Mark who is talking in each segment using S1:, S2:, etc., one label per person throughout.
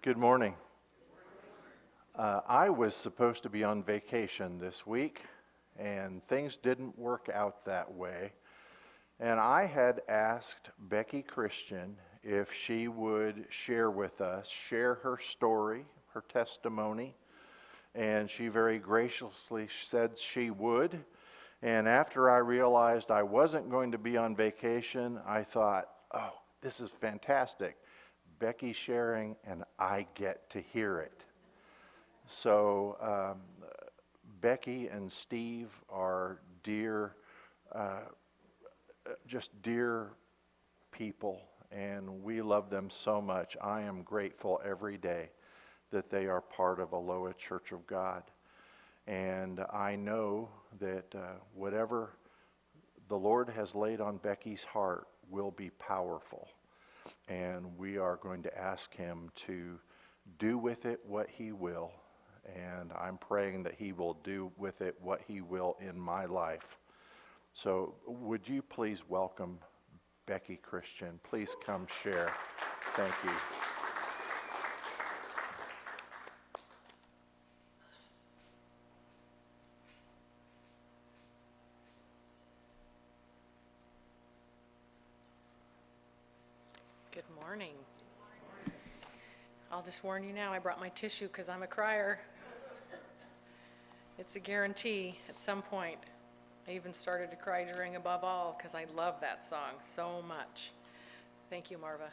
S1: Good morning. I was supposed to be on vacation this week, and things didn't work out that way. And I had asked Becki Christian if she would share with us, share her story, her testimony, and she very graciously said she would. And after I realized I wasn't going to be on vacation, I thought, oh, this is fantastic. Becky's sharing, and I get to hear it. So Becki and Steve are dear, uh, just dear people, and we love them so much. I am grateful every day that they are part of Aloha Church of God. And I know that whatever the Lord has laid on Becky's heart will be powerful. And we are going to ask him to do with it what he will. And I'm praying that he will do with it what he will in my life. So would you please welcome Becki Christian? Please come share. Thank you.
S2: Good morning. I'll just warn you now, I brought my tissue because I'm a crier. It's a guarantee at some point. I even started to cry during Above All because I love that song so much. Thank you, Marva.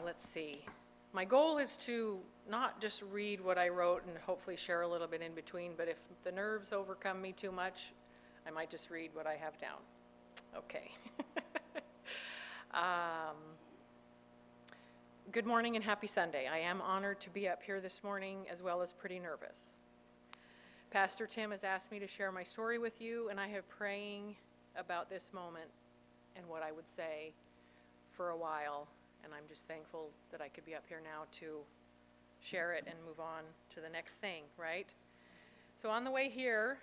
S2: Let's see. My goal is to not just read what I wrote and hopefully share a little bit in between, but if the nerves overcome me too much, I might just read what I have down. Okay. Good morning and happy Sunday. I am honored to be up here this morning as well as pretty nervous. Pastor Tim has asked me to share my story with you, and I have praying about this moment and what I would say for a while, and I'm just thankful that I could be up here now to share it and move on to the next thing, right? So on the way here,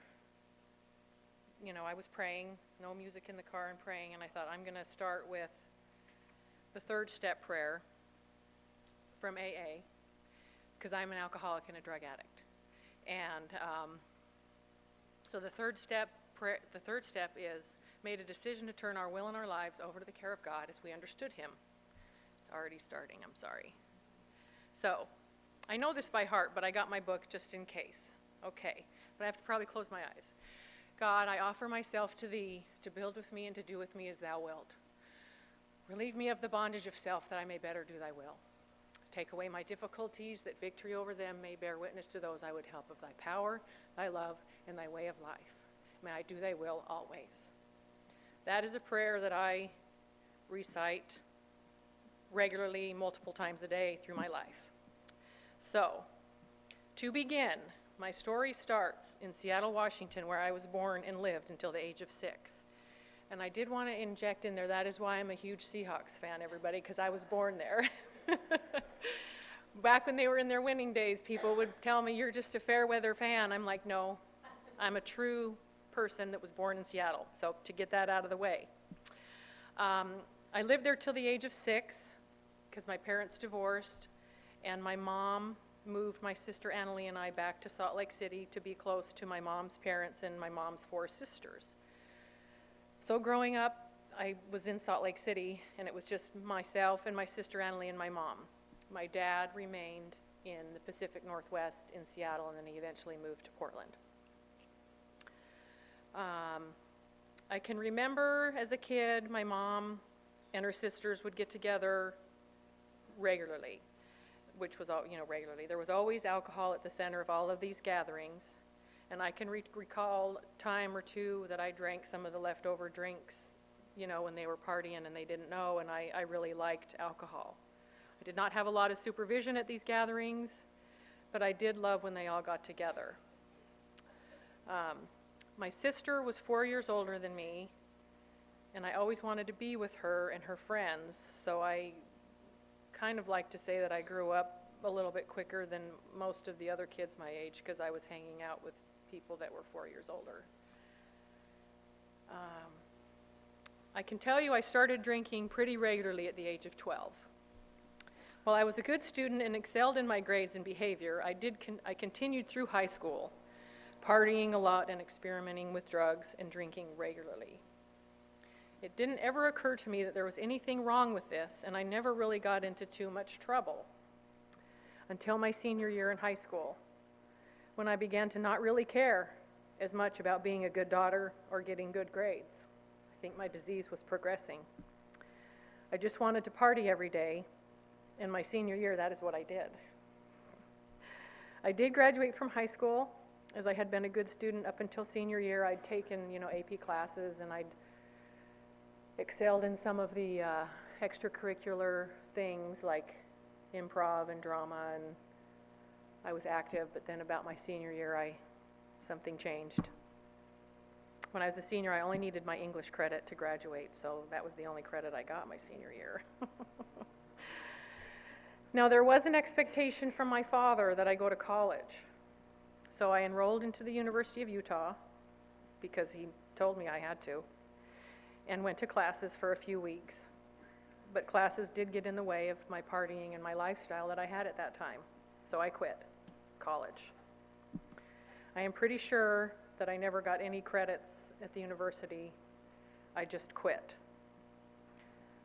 S2: I was praying, no music in the car and praying, and I thought I'm going to start with the third step prayer from AA, because I'm an alcoholic and a drug addict. And so the third step is made a decision to turn our will and our lives over to the care of God as we understood him. It's already starting, I'm sorry. So I know this by heart, but I got my book just in case. Okay, but I have to probably close my eyes. God, I offer myself to thee to build with me and to do with me as thou wilt. Relieve me of the bondage of self that I may better do thy will. Take away my difficulties, that victory over them may bear witness to those I would help of thy power, thy love, and thy way of life. May I do thy will always. That is a prayer that I recite regularly, multiple times a day through my life. So, to begin, my story starts in Seattle, Washington, where I was born and lived until the age of 6. And I did want to inject in there, that is why I'm a huge Seahawks fan, everybody, because I was born there. Back when they were in their winning days, people would tell me, you're just a fair weather fan. I'm like, no, I'm a true person that was born in Seattle. So to get that out of the way. I lived there till the age of 6 because my parents divorced, and my mom moved my sister Annalie and I back to Salt Lake City to be close to my mom's parents and my mom's 4 sisters. So growing up, I was in Salt Lake City, and it was just myself and my sister Annalie and my mom. My dad remained in the Pacific Northwest in Seattle, and then he eventually moved to Portland. I can remember as a kid, my mom and her sisters would get together regularly, which was regularly. There was always alcohol at the center of all of these gatherings, and I can recall a time or two that I drank some of the leftover drinks when they were partying and they didn't know, and I really liked alcohol. I did not have a lot of supervision at these gatherings, but I did love when they all got together. My sister was 4 years older than me, and I always wanted to be with her and her friends, so I kind of like to say that I grew up a little bit quicker than most of the other kids my age because I was hanging out with people that were 4 years older. I can tell you I started drinking pretty regularly at the age of 12. While I was a good student and excelled in my grades and behavior, I continued through high school, partying a lot and experimenting with drugs and drinking regularly. It didn't ever occur to me that there was anything wrong with this, and I never really got into too much trouble until my senior year in high school, when I began to not really care as much about being a good daughter or getting good grades. I think my disease was progressing. I just wanted to party every day. In my senior year, that is what I did. I did graduate from high school, as I had been a good student up until senior year. I'd taken, AP classes, and I'd excelled in some of the extracurricular things like improv and drama, and I was active. But then about my senior year, something changed. When I was a senior, I only needed my English credit to graduate, so that was the only credit I got my senior year. Now, there was an expectation from my father that I go to college. So I enrolled into the University of Utah because he told me I had to, and went to classes for a few weeks. But classes did get in the way of my partying and my lifestyle that I had at that time. So I quit college. I am pretty sure that I never got any credits at the university. I just quit.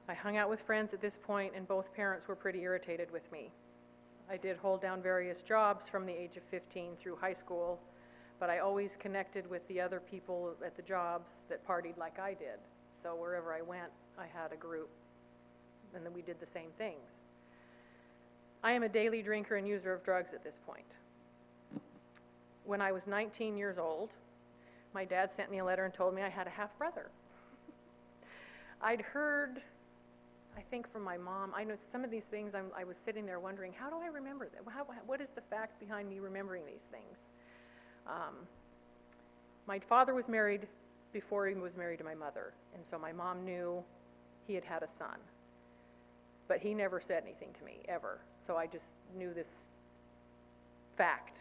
S2: I hung out with friends at this point, and both parents were pretty irritated with me. I did hold down various jobs from the age of 15 through high school, but I always connected with the other people at the jobs that partied like I did. So wherever I went, I had a group, and then we did the same things. I am a daily drinker and user of drugs at this point. When I was 19 years old, my dad sent me a letter and told me I had a half-brother. I'd heard, I think, from my mom. I know some of these things, I was sitting there wondering, how do I remember that? What is the fact behind me remembering these things? My father was married before he was married to my mother, and so my mom knew he had had a son. But he never said anything to me, ever. So I just knew this fact.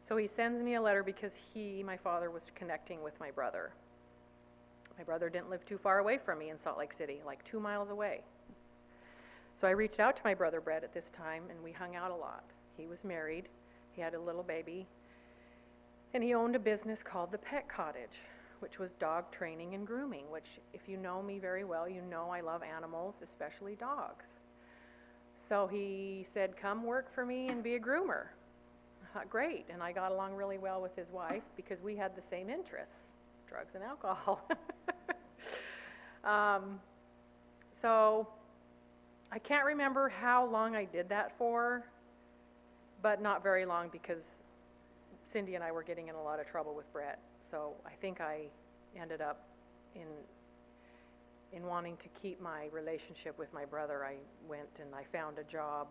S2: So he sends me a letter because my father, was connecting with my brother. My brother didn't live too far away from me in Salt Lake City, like 2 miles away. So I reached out to my brother Brett at this time, and we hung out a lot. He was married, he had a little baby, and he owned a business called the Pet Cottage, which was dog training and grooming, which, if you know me very well, you know I love animals, especially dogs. So he said, come work for me and be a groomer. I thought, great, and I got along really well with his wife because we had the same interests, drugs and alcohol. So I can't remember how long I did that for, but not very long because Cindy and I were getting in a lot of trouble with Brett. So I think I ended up in wanting to keep my relationship with my brother. I went and I found a job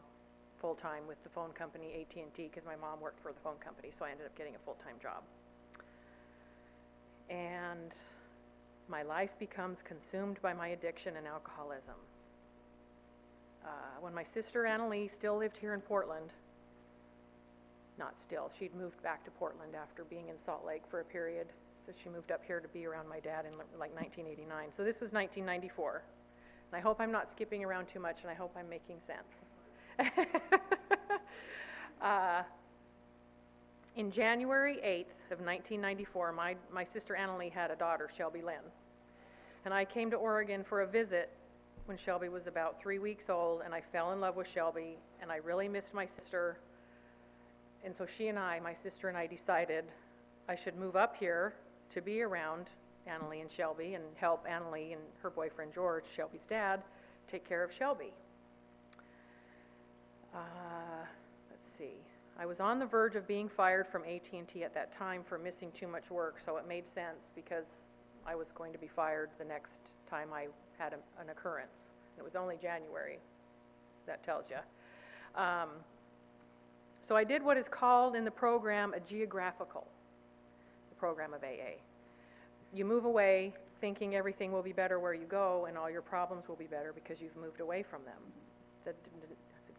S2: full-time with the phone company AT&T because my mom worked for the phone company, so I ended up getting a full-time job. And my life becomes consumed by my addiction and alcoholism. When my sister Annalee still lived here in Portland, not still, she'd moved back to Portland after being in Salt Lake for a period, so she moved up here to be around my dad in like 1989. So this was 1994. And I hope I'm not skipping around too much, and I hope I'm making sense. In January 8th of 1994, my sister Annalee had a daughter, Shelby Lynn. And I came to Oregon for a visit when Shelby was about 3 weeks old, and I fell in love with Shelby, and I really missed my sister. And so my sister and I decided I should move up here to be around Annalee and Shelby and help Annalee and her boyfriend George, Shelby's dad, take care of Shelby. Let's see. I was on the verge of being fired from AT&T at that time for missing too much work, so it made sense because I was going to be fired the next time I had an occurrence. It was only January. That tells you. So I did what is called in the program a geographical, the program of AA. You move away thinking everything will be better where you go and all your problems will be better because you've moved away from them. I said,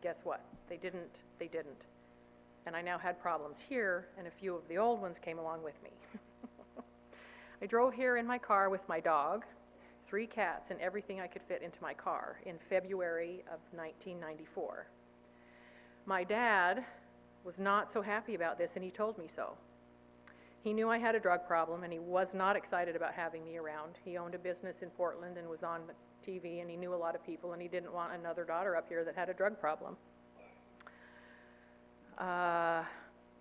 S2: guess what? They didn't. And I now had problems here, and a few of the old ones came along with me. I drove here in my car with my dog, 3 cats, and everything I could fit into my car in February of 1994. My dad was not so happy about this, and he told me so. He knew I had a drug problem, and he was not excited about having me around. He owned a business in Portland and was on TV, and he knew a lot of people, and he didn't want another daughter up here that had a drug problem.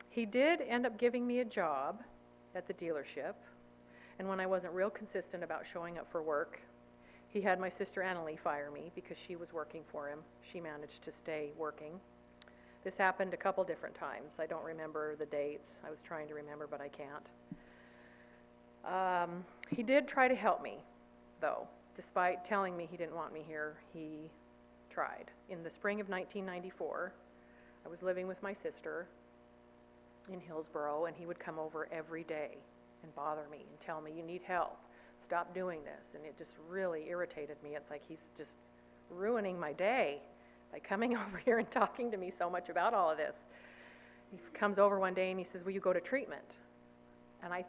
S2: He did end up giving me a job at the dealership, and when I wasn't real consistent about showing up for work, he had my sister Annalie fire me because she was working for him. She managed to stay working. This happened a couple different times. I don't remember the dates. I was trying to remember, but I can't. He did try to help me, though. Despite telling me he didn't want me here, he tried. In the spring of 1994, I was living with my sister in Hillsboro, and he would come over every day and bother me and tell me, you need help, stop doing this. And it just really irritated me. It's like he's just ruining my day by coming over here and talking to me so much about all of this. He comes over one day and he says, will you go to treatment? And I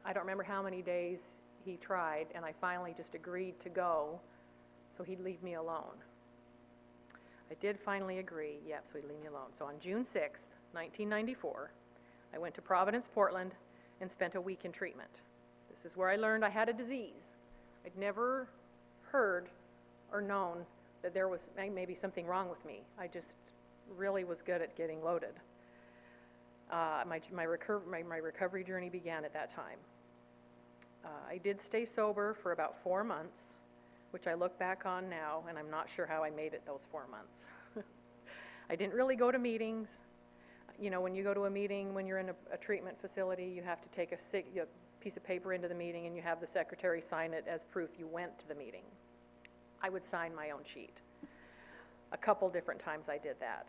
S2: don't remember how many days he tried, and I finally just agreed to go so he'd leave me alone. I did finally agree, yes, so he'd leave me alone. So on June 6th, 1994, I went to Providence, Portland, and spent a week in treatment. This is where I learned I had a disease. I'd never heard or known that there was maybe something wrong with me. I just really was good at getting loaded. My recovery journey began at that time. I did stay sober for about 4 months, which I look back on now, and I'm not sure how I made it those 4 months. I didn't really go to meetings. You know, when you go to a meeting, when you're in a treatment facility, you have to take a piece of paper into the meeting, and you have the secretary sign it as proof you went to the meeting. I would sign my own sheet. A couple different times I did that.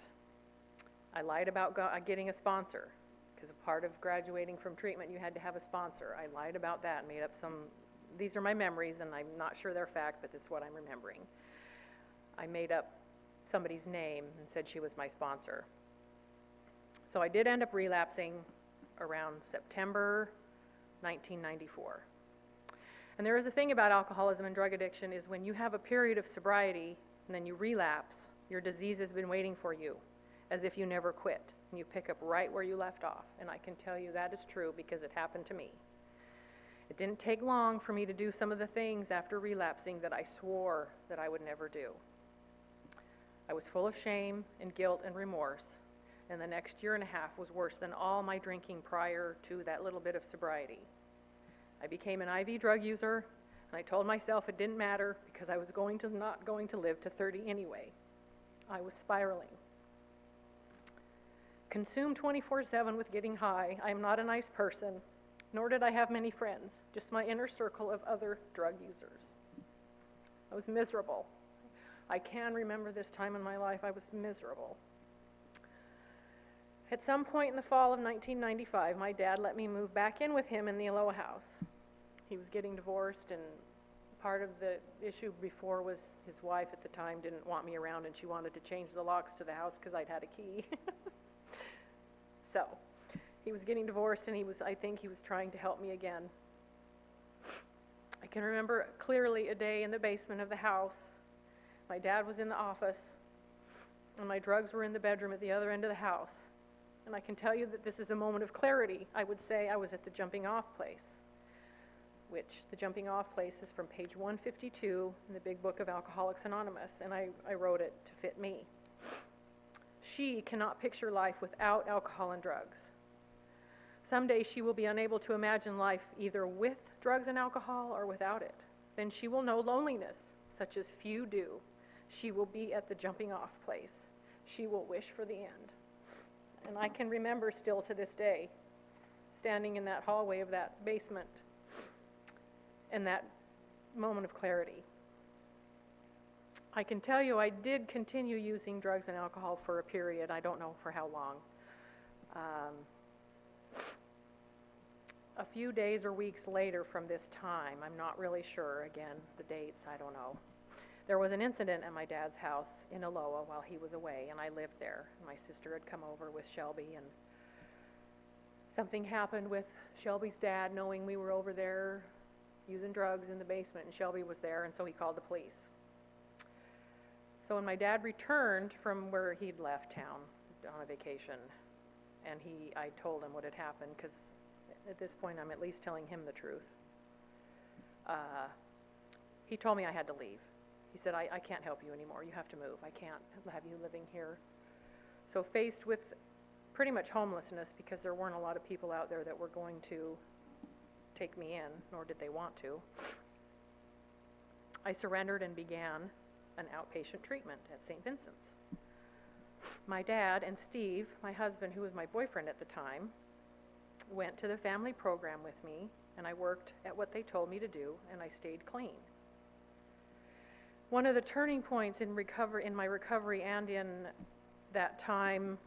S2: I lied about getting a sponsor, because a part of graduating from treatment, you had to have a sponsor. I lied about that, made up these are my memories, and I'm not sure they're fact, but this is what I'm remembering. I made up somebody's name and said she was my sponsor. So I did end up relapsing around September 1994. And there is a thing about alcoholism and drug addiction is when you have a period of sobriety and then you relapse, your disease has been waiting for you as if you never quit. And you pick up right where you left off. And I can tell you that is true because it happened to me. It didn't take long for me to do some of the things after relapsing that I swore that I would never do. I was full of shame and guilt and remorse. And the next year and a half was worse than all my drinking prior to that little bit of sobriety. I became an IV drug user, and I told myself it didn't matter because I was not going to live to 30 anyway. I was spiraling. Consumed 24/7 with getting high, I am not a nice person, nor did I have many friends, just my inner circle of other drug users. I was miserable. I can remember this time in my life I was miserable. At some point in the fall of 1995, my dad let me move back in with him in the Aloha house. He was getting divorced, and part of the issue before was his wife at the time didn't want me around, and she wanted to change the locks to the house because I'd had a key. So he was getting divorced, and I think he was trying to help me again. I can remember clearly a day in the basement of the house. My dad was in the office, and my drugs were in the bedroom at the other end of the house. And I can tell you that this is a moment of clarity. I would say I was at the jumping off place, which the jumping off place is from page 152 in the big book of Alcoholics Anonymous, and I wrote it to fit me. She cannot picture life without alcohol and drugs. Someday she will be unable to imagine life either with drugs and alcohol or without it. Then she will know loneliness, such as few do. She will be at the jumping off place. She will wish for the end. And I can remember still to this day, standing in that hallway of that basement in that moment of clarity. I can tell you I did continue using drugs and alcohol for a period. I don't know for how long. A few days or weeks later from this time, I'm not really sure, again, the dates, I don't know. There was an incident at my dad's house in Aloha while he was away, and I lived there. My sister had come over with Shelby, and something happened with Shelby's dad knowing we were over there. using drugs in the basement, and Shelby was there, and so he called the police. So when my dad returned from where he'd left town on a vacation, and I told him what had happened, because at this point I'm at least telling him the truth. He told me I had to leave. He said, I can't help you anymore. You have to move. I can't have you living here. So faced with pretty much homelessness, because there weren't a lot of people out there that were going to take me in, nor did they want to, I surrendered and began an outpatient treatment at St. Vincent's. My dad and Steve, my husband, who was my boyfriend at the time, went to the family program with me, and I worked at what they told me to do, and I stayed clean. One of the turning points in my recovery and in that time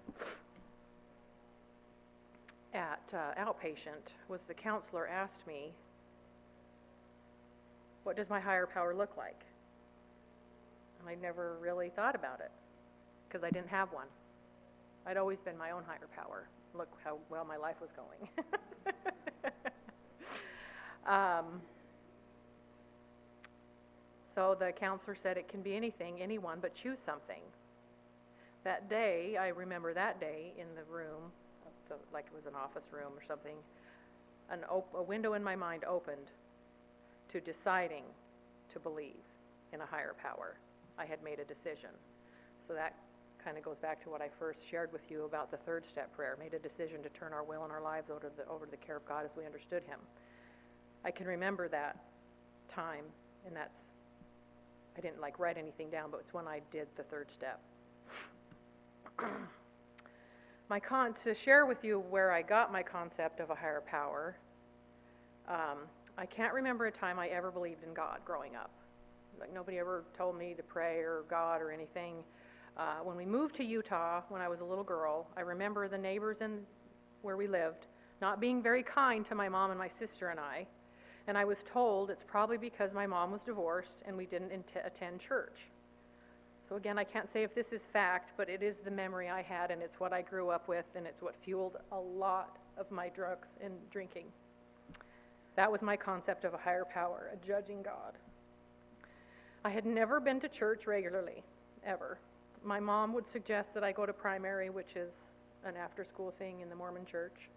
S2: at outpatient was the counselor asked me, what does my higher power look like? And I never really thought about it, because I didn't have one. I'd always been my own higher power. Look how well my life was going. So the counselor said it can be anything, anyone, but choose something. That day, I remember that day in the room, like it was an office room or something, a window in my mind opened to deciding to believe in a higher power. I had made a decision. So that kind of goes back to what I first shared with you about the third step prayer, made a decision to turn our will and our lives over to the care of God as we understood him. I can remember that time, and I didn't write anything down, but it's when I did the third step. To share with you where I got my concept of a higher power, I can't remember a time I ever believed in God growing up. Nobody ever told me to pray or God or anything. When we moved to Utah when I was a little girl, I remember the neighbors where we lived not being very kind to my mom and my sister and I. And I was told it's probably because my mom was divorced and we didn't attend church. So again, I can't say if this is fact, but it is the memory I had, and it's what I grew up with, and it's what fueled a lot of my drugs and drinking. That was my concept of a higher power, a judging God. I had never been to church regularly, ever. My mom would suggest that I go to primary, which is an after-school thing in the Mormon church.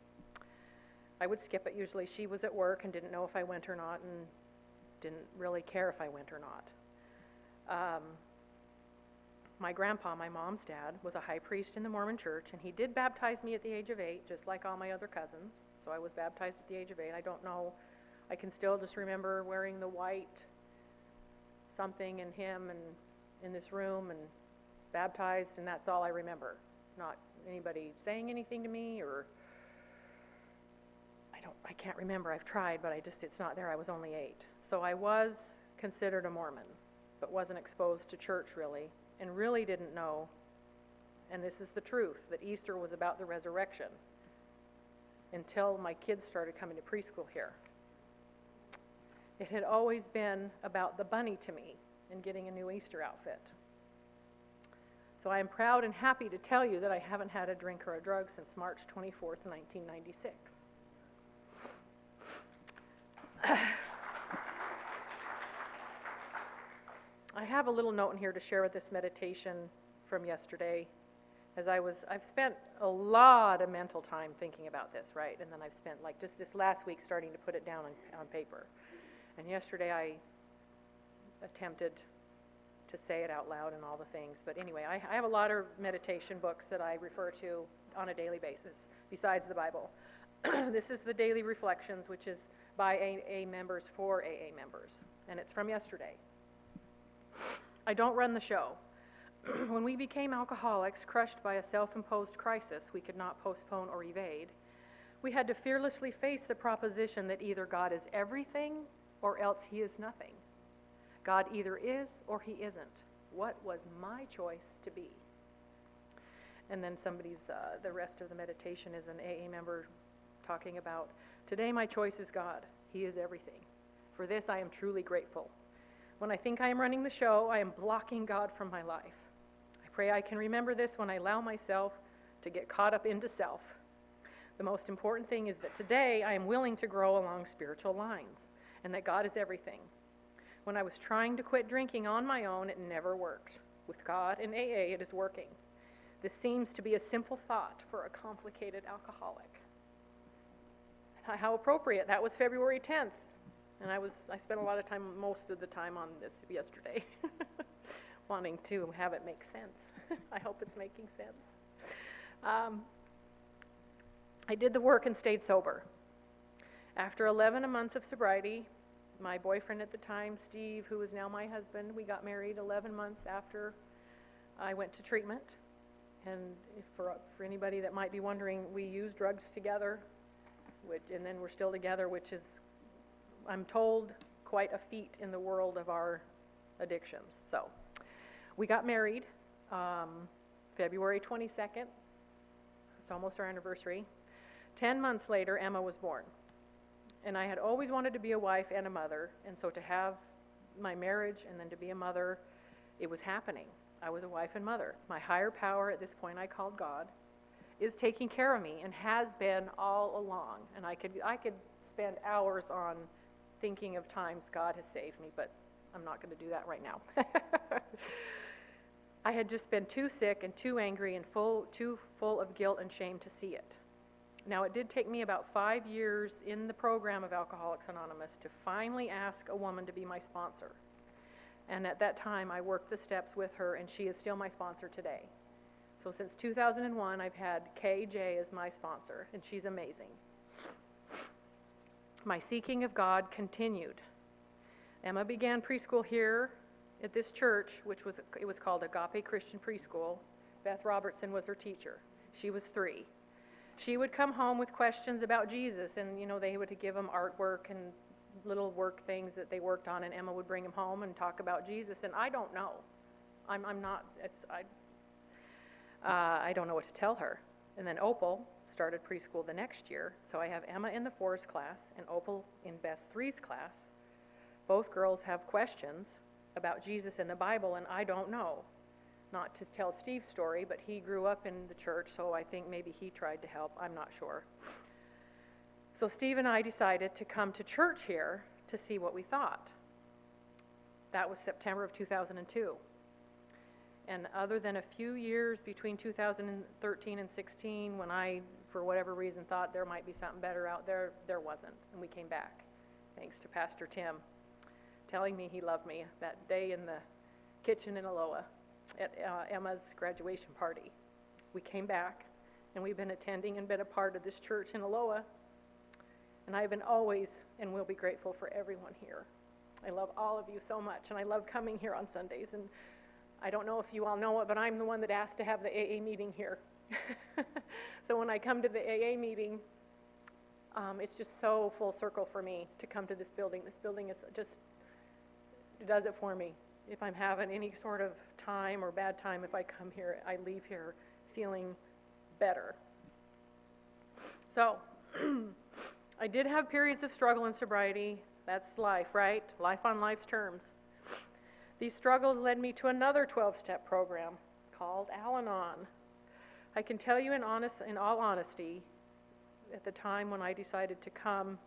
S2: I would skip it usually. She was at work and didn't know if I went or not, and didn't really care if I went or not. My grandpa, my mom's dad, was a high priest in the Mormon church, and he did baptize me at the age of 8, just like all my other cousins. So I was baptized at the age of 8. I don't know. I can still just remember wearing the white something and him and in this room and baptized, and that's all I remember. Not anybody saying anything to me, or I can't remember. I've tried, but it's not there. I was only 8. So I was considered a Mormon, but wasn't exposed to church really, and really didn't know, and this is the truth, that Easter was about the resurrection until my kids started coming to preschool here. It had always been about the bunny to me and getting a new Easter outfit. So I am proud and happy to tell you that I haven't had a drink or a drug since March 24th, 1996. I have a little note in here to share with this meditation from yesterday. I've spent a lot of mental time thinking about this, right? And then I've spent just this last week starting to put it down on paper. And yesterday I attempted to say it out loud and all the things. But anyway, I have a lot of meditation books that I refer to on a daily basis, besides the Bible. This is the Daily Reflections, which is by AA members for AA members. And it's from yesterday. I don't run the show. When we became alcoholics, crushed by a self-imposed crisis we could not postpone or evade, we had to fearlessly face the proposition that either God is everything or else he is nothing. God either is or he isn't. What was my choice to be? And then the rest of the meditation is an AA member talking about, today my choice is God. He is everything. For this I am truly grateful. When I think I am running the show, I am blocking God from my life. I pray I can remember this when I allow myself to get caught up into self. The most important thing is that today I am willing to grow along spiritual lines. and that God is everything. When I was trying to quit drinking on my own, it never worked. With God and AA, it is working. This seems to be a simple thought for a complicated alcoholic. How appropriate. That was February 10th. And I spent a lot of time, most of the time on this yesterday, wanting to have it make sense. I hope it's making sense. I did the work and stayed sober. After 11 months of sobriety, my boyfriend at the time, Steve, who is now my husband, we got married 11 months after I went to treatment. And for anybody that might be wondering, we used drugs together, and then we're still together, which is, I'm told, quite a feat in the world of our addictions. So we got married February 22nd. It's almost our anniversary. 10 months later, Emma was born. And I had always wanted to be a wife and a mother, and so to have my marriage and then to be a mother, it was happening. I was a wife and mother. My higher power at this point I called God is taking care of me and has been all along. And I could spend hours on thinking of times God has saved me, but I'm not going to do that right now. I had just been too sick and too angry and too full of guilt and shame to see it. Now, it did take me about 5 years in the program of Alcoholics Anonymous to finally ask a woman to be my sponsor. And at that time, I worked the steps with her, and she is still my sponsor today. So since 2001, I've had KJ as my sponsor, and she's amazing. My seeking of God continued. Emma began preschool here at this church, it was called Agape Christian Preschool. Beth Robertson was her teacher. She was 3. She would come home with questions about Jesus, and they would give them artwork and little work things that they worked on, and Emma would bring them home and talk about Jesus, and I don't know. I don't know what to tell her. And then Opal started preschool the next year, so I have Emma in the 4's class and Opal in Beth 3's class. Both girls have questions about Jesus and the Bible, and I don't know. Not to tell Steve's story, but he grew up in the church, so I think maybe he tried to help. I'm not sure. So Steve and I decided to come to church here to see what we thought. That was September of 2002. And other than a few years between 2013 and 16, when I, for whatever reason, thought there might be something better out there, there wasn't. And we came back, thanks to Pastor Tim telling me he loved me that day in the kitchen in Aloha at Emma's graduation party. We came back, and we've been attending and been a part of this church in Aloha. And I've been always and will be grateful for everyone here. I love all of you so much, and I love coming here on Sundays. And I don't know if you all know it, but I'm the one that asked to have the AA meeting here. So when I come to the AA meeting, it's just so full circle for me to come to this building. This building is just, it does it for me. If I'm having any sort of time or bad time, if I come here, I leave here feeling better. So I did have periods of struggle and sobriety. That's life, right? Life on life's terms. These struggles led me to another 12-step program called Al-Anon. I can tell you in all honesty, at the time when I decided to come,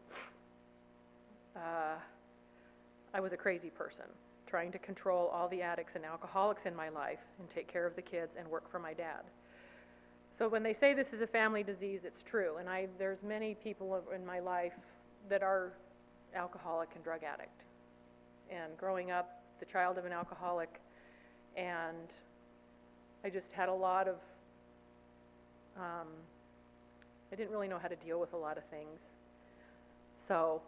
S2: I was a crazy person, trying to control all the addicts and alcoholics in my life and take care of the kids and work for my dad. So when they say this is a family disease, it's true. And there's many people in my life that are alcoholic and drug addict. And growing up, the child of an alcoholic, and I just had a lot of, I didn't really know how to deal with a lot of things. So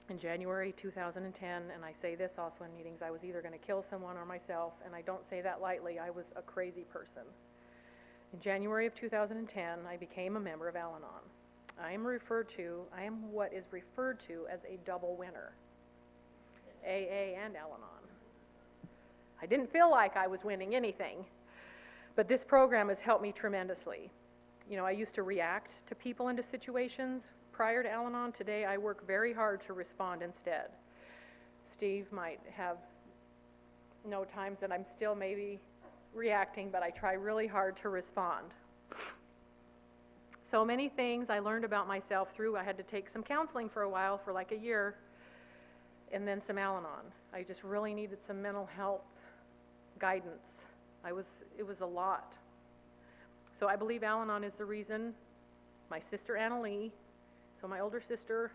S2: in January 2010, and I say this also in meetings, I was either going to kill someone or myself, and I don't say that lightly. I was a crazy person. In January of 2010, I became a member of Al-Anon. I am what is referred to as a double winner, AA and Al-Anon. I didn't feel like I was winning anything, but this program has helped me tremendously. I used to react to people into situations prior to Al-Anon. Today, I work very hard to respond instead. Steve might know times that I'm still maybe reacting, but I try really hard to respond. So many things I learned about myself I had to take some counseling for a while, for like a year, and then some Al-Anon. I just really needed some mental health guidance. It was a lot. So I believe Al-Anon is the reason my sister Anna Lee, so my older sister,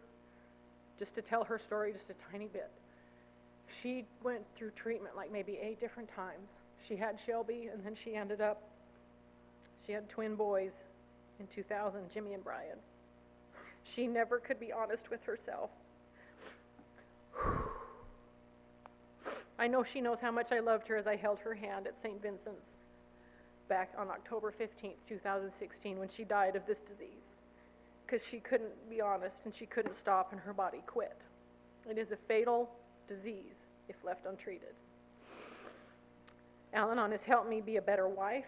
S2: just to tell her story just a tiny bit, she went through treatment like maybe 8 different times. She had Shelby, and then she had twin boys in 2000, Jimmy and Brian. She never could be honest with herself. I know she knows how much I loved her as I held her hand at St. Vincent's back on October 15th, 2016, when she died of this disease, because she couldn't be honest and she couldn't stop and her body quit. It is a fatal disease if left untreated. Al-Anon has helped me be a better wife,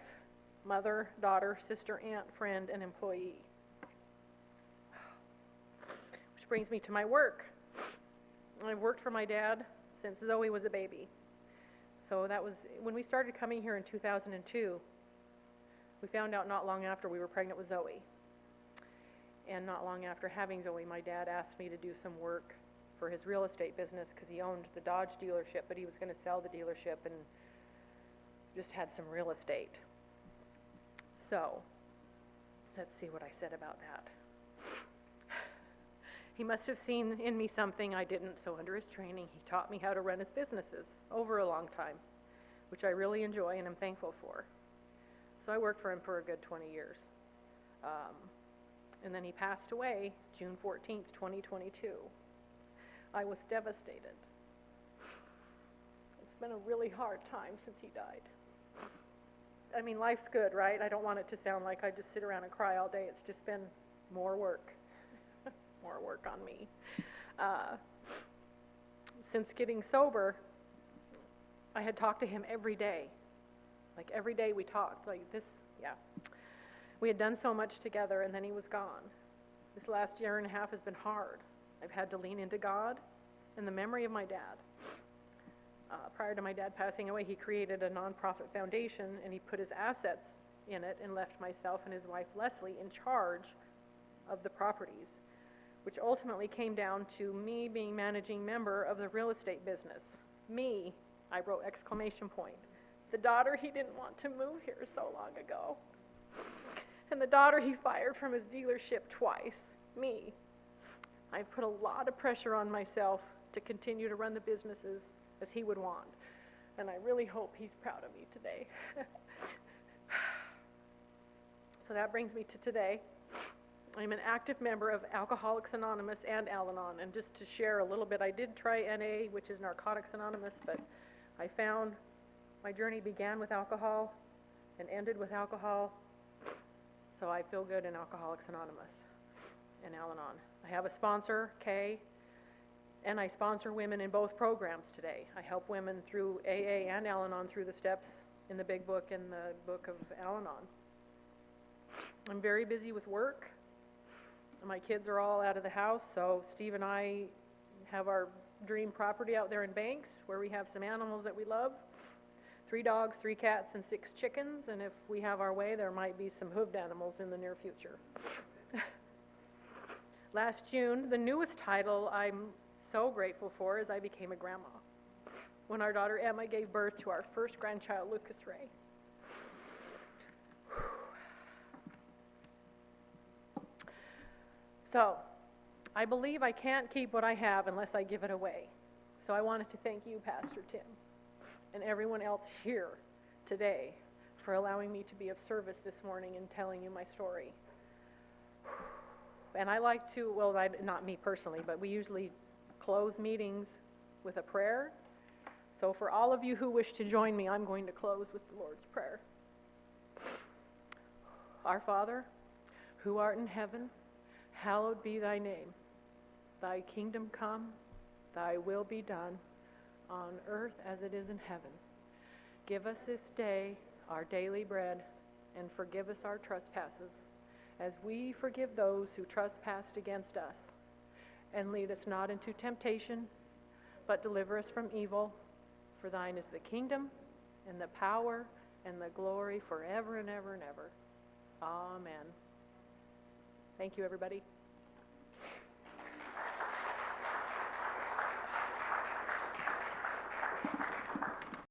S2: mother, daughter, sister, aunt, friend, and employee. Which brings me to my work. I've worked for my dad since Zoe was a baby. So that was, when we started coming here in 2002, we found out not long after we were pregnant with Zoe. And not long after having Zoe, my dad asked me to do some work for his real estate business because he owned the Dodge dealership, but he was going to sell the dealership and just had some real estate. So, let's see what I said about that. He must have seen in me something I didn't, so under his training, he taught me how to run his businesses over a long time, which I really enjoy and am thankful for. So I worked for him for a good 20 years. And then he passed away June 14th, 2022. I was devastated. It's been a really hard time since he died. I mean, life's good, right? I don't want it to sound like I just sit around and cry all day. It's just been more work. More work on me. Since getting sober, I had talked to him every day. Like every day we talked, like this, yeah. We had done so much together and then he was gone. This last year and a half has been hard. I've had to lean into God and the memory of my dad. Prior to my dad passing away, he created a nonprofit foundation and he put his assets in it and left myself and his wife Leslie in charge of the properties, which ultimately came down to me being managing member of the real estate business. Me, I wrote exclamation point. The daughter he didn't want to move here so long ago. And the daughter he fired from his dealership twice. Me. I put a lot of pressure on myself to continue to run the businesses as he would want. And I really hope he's proud of me today. So that brings me to today. I'm an active member of Alcoholics Anonymous and Al-Anon. And just to share a little bit, I did try NA, which is Narcotics Anonymous, but I found my journey began with alcohol and ended with alcohol. So I feel good in Alcoholics Anonymous and Al-Anon. I have a sponsor, Kay, and I sponsor women in both programs today. I help women through AA and Al-Anon through the steps in the big book and the book of Al-Anon. I'm very busy with work. My kids are all out of the house, so Steve and I have our dream property out there in Banks where we have some animals that we love. 3 dogs, 3 cats, and 6 chickens, and if we have our way, there might be some hooved animals in the near future. Last June, the newest title I'm so grateful for is I became a grandma. When our daughter Emma gave birth to our first grandchild, Lucas Ray. So, I believe I can't keep what I have unless I give it away. So I wanted to thank you, Pastor Tim, and everyone else here today for allowing me to be of service this morning and telling you my story. And I like to, well, not me personally, but we usually close meetings with a prayer. So for all of you who wish to join me, I'm going to close with the Lord's Prayer. Our Father, who art in heaven, hallowed be thy name. Thy kingdom come, thy will be done, on earth as it is in heaven. Give us this day our daily bread, and forgive us our trespasses, as we forgive those who trespass against us. And lead us not into temptation, but deliver us from evil. For thine is the kingdom, and the power, and the glory forever and ever and ever. Amen. Thank you, everybody.